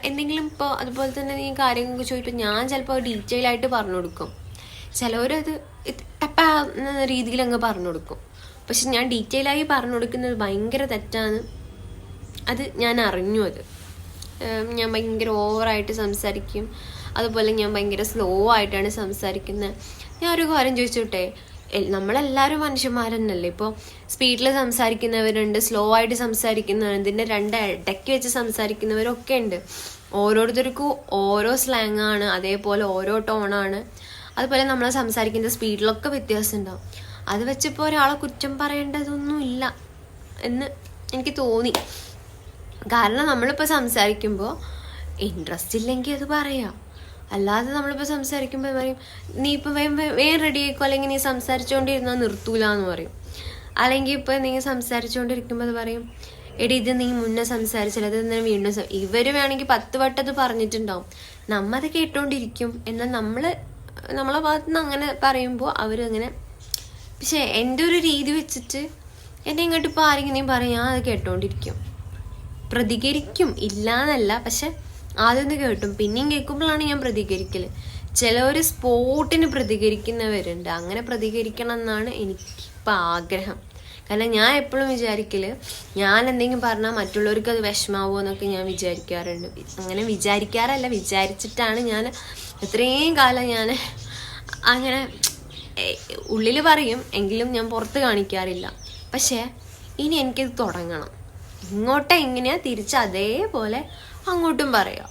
എന്തെങ്കിലും ഇപ്പോൾ അതുപോലെ തന്നെ നീ കാര്യങ്ങളൊക്കെ ചോദിച്ചാൽ ഞാൻ ചിലപ്പോൾ ഡീറ്റെയിൽ ആയിട്ട് പറഞ്ഞു കൊടുക്കും. ചിലവരത് ടപ്പാ എന്ന രീതിയിൽ അങ്ങ് പറഞ്ഞു കൊടുക്കും. പക്ഷെ ഞാൻ ഡീറ്റെയിൽ ആയി പറഞ്ഞു കൊടുക്കുന്നത് ഭയങ്കര തെറ്റാണ്. അത് ഞാൻ അറിഞ്ഞു. ഞാൻ ഭയങ്കര ഓവറായിട്ട് സംസാരിക്കും. അതുപോലെ ഞാൻ ഭയങ്കര സ്ലോ ആയിട്ടാണ് സംസാരിക്കുന്നത്. ഞാൻ ഒരു കാര്യം ചോദിച്ചോട്ടെ, നമ്മളെല്ലാവരും മനുഷ്യന്മാരെന്നല്ലേ? ഇപ്പോൾ സ്പീഡിൽ സംസാരിക്കുന്നവരുണ്ട്, സ്ലോ ആയിട്ട് സംസാരിക്കുന്നവരുണ്ട്, ഇതിൻ്റെ ഇടയ്ക്ക് വെച്ച് സംസാരിക്കുന്നവരൊക്കെ ഉണ്ട്. ഓരോരുത്തർക്കും ഓരോ സ്ലാങ് ആണ്, അതേപോലെ ഓരോ ടോണാണ്. അതുപോലെ നമ്മൾ സംസാരിക്കുന്ന സ്പീഡിലൊക്കെ വ്യത്യാസം ഉണ്ടാവും. അത് വെച്ചിപ്പോൾ ഒരാളെ കുറ്റം പറയേണ്ടതൊന്നുമില്ല എന്ന് എനിക്ക് തോന്നി. കാരണം നമ്മളിപ്പോൾ സംസാരിക്കുമ്പോൾ ഇൻട്രസ്റ്റ് ഇല്ലെങ്കിൽ അത് പറയാം. അല്ലാതെ നമ്മളിപ്പോൾ സംസാരിക്കുമ്പോൾ പറയും നീ ഇപ്പോൾ വേഗം റെഡി ആയിക്കോ, അല്ലെങ്കിൽ നീ സംസാരിച്ചുകൊണ്ടിരുന്നാൽ നിർത്തൂല എന്ന് പറയും. അല്ലെങ്കിൽ ഇപ്പോൾ നീ സംസാരിച്ചുകൊണ്ടിരിക്കുമ്പോൾ അത് പറയും എടി ഇത് നീ മുന്നേ സംസാരിച്ചില്ല, അത് ഇന്നലെ വീണ്ടും ഇവർ വേണമെങ്കിൽ 10 വട്ടം അത് പറഞ്ഞിട്ടുണ്ടാവും. നമ്മത് കേട്ടോണ്ടിരിക്കും. എന്നാൽ നമ്മളെ ഭാഗത്തു നിന്ന് അങ്ങനെ പറയുമ്പോൾ അവരങ്ങനെ. പക്ഷെ എൻ്റെ ഒരു രീതി വെച്ചിട്ട് എന്നെ ഇങ്ങോട്ട് ഇപ്പോൾ ആരെങ്കിലും പറയും, ഞാൻ അത് കേട്ടോണ്ടിരിക്കും, പ്രതികരിക്കും, ഇല്ല എന്നല്ല. പക്ഷെ ആദ്യം ഒന്ന് കേട്ടും പിന്നെയും കേൾക്കുമ്പോഴാണ് ഞാൻ പ്രതികരിക്കല്. ചിലവർ സ്പോട്ടിന് പ്രതികരിക്കുന്നവരുണ്ട്. അങ്ങനെ പ്രതികരിക്കണം എന്നാണ് എനിക്കിപ്പോൾ ആഗ്രഹം. കാരണം ഞാൻ എപ്പോഴും വിചാരിക്കല്, ഞാൻ എന്തെങ്കിലും പറഞ്ഞാൽ മറ്റുള്ളവർക്ക് അത് വിഷമാവോ എന്നൊക്കെ ഞാൻ വിചാരിക്കാറുണ്ട്. അങ്ങനെ വിചാരിക്കാറല്ല, വിചാരിച്ചിട്ടാണ് ഞാൻ ഇത്രയും കാലം ഞാൻ അങ്ങനെ ഉള്ളിൽ പറയും, എങ്കിലും ഞാൻ പുറത്ത് കാണിക്കാറില്ല. പക്ഷേ ഇനി എനിക്കിത് തുടങ്ങണം. ഇങ്ങോട്ട് എങ്ങനെയാ തിരിച്ച് അതേപോലെ അങ്ങോട്ടും പറയാം.